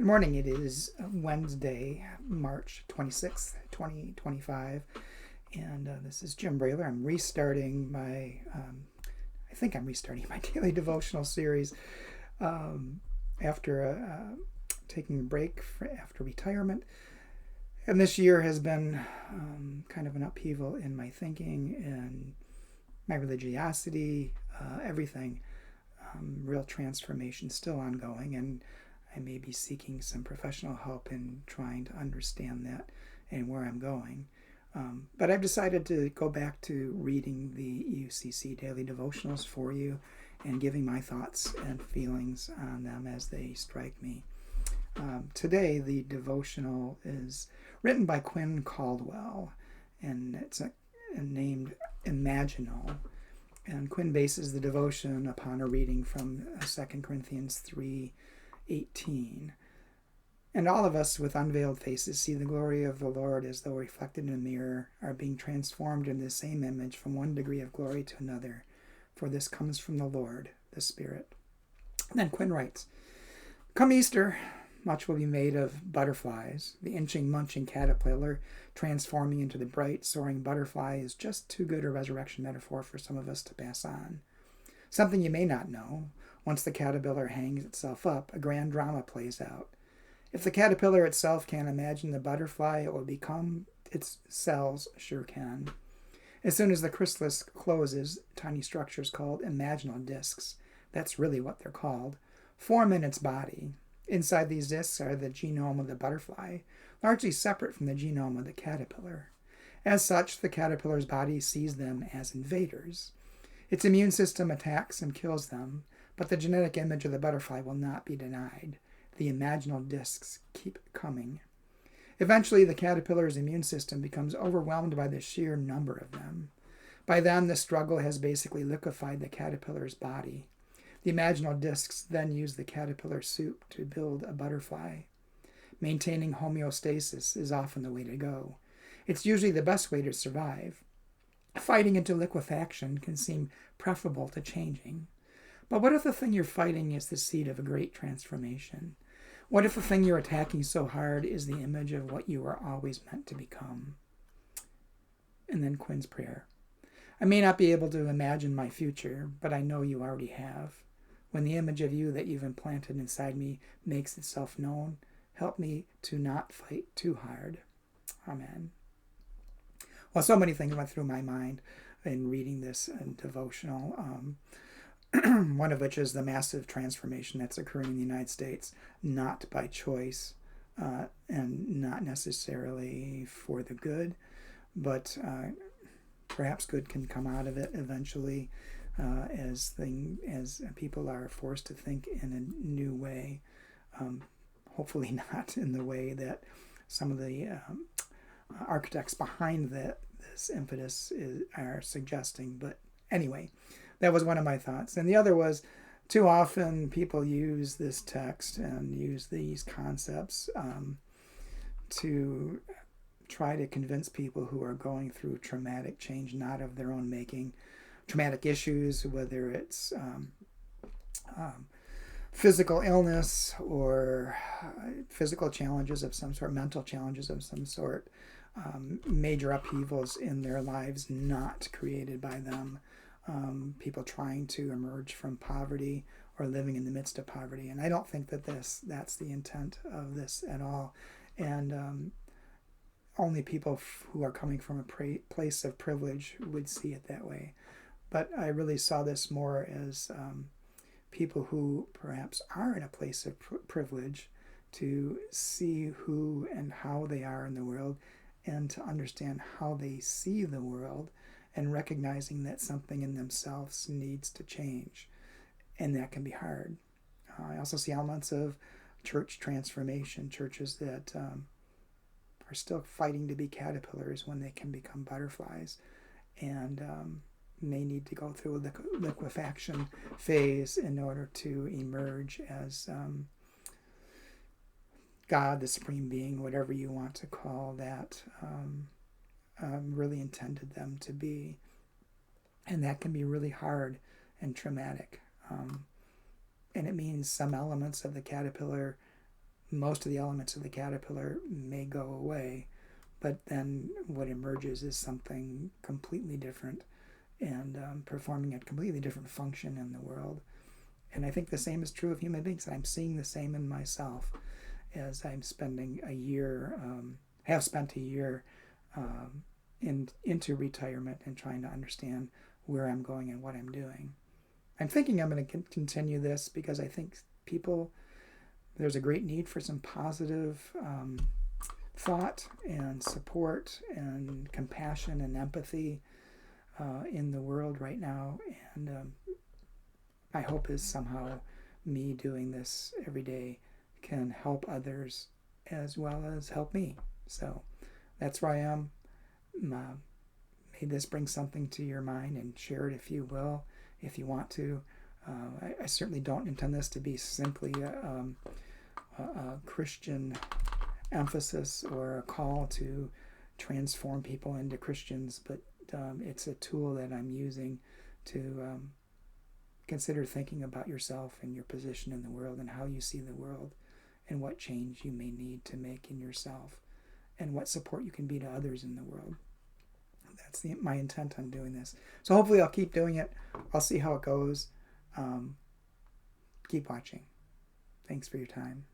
Good morning. It is Wednesday, March 26th, 2025. And this is Jim Brayler. I think I'm restarting my daily devotional series after taking a break after retirement. And this year has been kind of an upheaval in my thinking and my religiosity, everything. Real transformation still ongoing, and I may be seeking some professional help in trying to understand that and where I'm going. But I've decided to go back to reading the UCC Daily Devotionals for you and giving my thoughts and feelings on them as they strike me. Today, the devotional is written by Quinn Caldwell, and it's named Imaginal. And Quinn bases the devotion upon a reading from 2 Corinthians 3:18. And all of us with unveiled faces see the glory of the Lord as though reflected in a mirror, are being transformed into the same image from one degree of glory to another. For this comes from the Lord, the Spirit. And then Quinn writes, "Come Easter, much will be made of butterflies. The inching, munching caterpillar transforming into the bright, soaring butterfly is just too good a resurrection metaphor for some of us to pass on. Something you may not know, once the caterpillar hangs itself up, a grand drama plays out. If the caterpillar itself can't imagine the butterfly it will become, its cells sure can. As soon as the chrysalis closes, tiny structures called imaginal discs, that's really what they're called, form in its body. Inside these discs are the genome of the butterfly, largely separate from the genome of the caterpillar. As such, the caterpillar's body sees them as invaders. Its immune system attacks and kills them, but the genetic image of the butterfly will not be denied. The imaginal discs keep coming. Eventually, the caterpillar's immune system becomes overwhelmed by the sheer number of them. By then, the struggle has basically liquefied the caterpillar's body. The imaginal discs then use the caterpillar soup to build a butterfly. Maintaining homeostasis is often the way to go. It's usually the best way to survive. Fighting into liquefaction can seem preferable to changing. But what if the thing you're fighting is the seed of a great transformation? What if the thing you're attacking so hard is the image of what you are always meant to become?" And then Quinn's prayer. "I may not be able to imagine my future, but I know you already have. When the image of you that you've implanted inside me makes itself known, help me to not fight too hard. Amen." Well, so many things went through my mind in reading this devotional. One of which is the massive transformation that's occurring in the United States, not by choice and not necessarily for the good, but perhaps good can come out of it eventually as people are forced to think in a new way. Hopefully not in the way that some of the architects behind this impetus are suggesting. But anyway, that was one of my thoughts. And the other was, too often people use this text and use these concepts to try to convince people who are going through traumatic change, not of their own making, traumatic issues, whether it's physical illness or physical challenges of some sort, mental challenges of some sort, major upheavals in their lives not created by them. People trying to emerge from poverty or living in the midst of poverty. And I don't think that that's the intent of this at all. And only people who are coming from a place of privilege would see it that way. But I really saw this more as people who perhaps are in a place of privilege to see who and how they are in the world and to understand how they see the world, and recognizing that something in themselves needs to change. And that can be hard. I also see elements of church transformation, churches that are still fighting to be caterpillars when they can become butterflies, and may need to go through a liquefaction phase in order to emerge as God, the Supreme Being, whatever you want to call that, really intended them to be. And that can be really hard and traumatic. And it means some elements of the caterpillar most of the elements of the caterpillar may go away, but then what emerges is something completely different and performing a completely different function in the world. And I think the same is true of human beings. I'm seeing the same in myself as I'm spending a year, have spent a year into retirement and trying to understand where I'm going and what I'm doing. I'm thinking I'm going to continue this because I think there's a great need for some positive thought and support and compassion and empathy in the world right now. And my hope is somehow me doing this every day can help others as well as help me. So that's where I am. May this bring something to your mind, and share it if you will, if you want to. I certainly don't intend this to be simply a Christian emphasis or a call to transform people into Christians, but it's a tool that I'm using to consider thinking about yourself and your position in the world and how you see the world and what change you may need to make in yourself and what support you can be to others in the world. That's my intent on doing this. So hopefully I'll keep doing it. I'll see how it goes. Keep watching. Thanks for your time.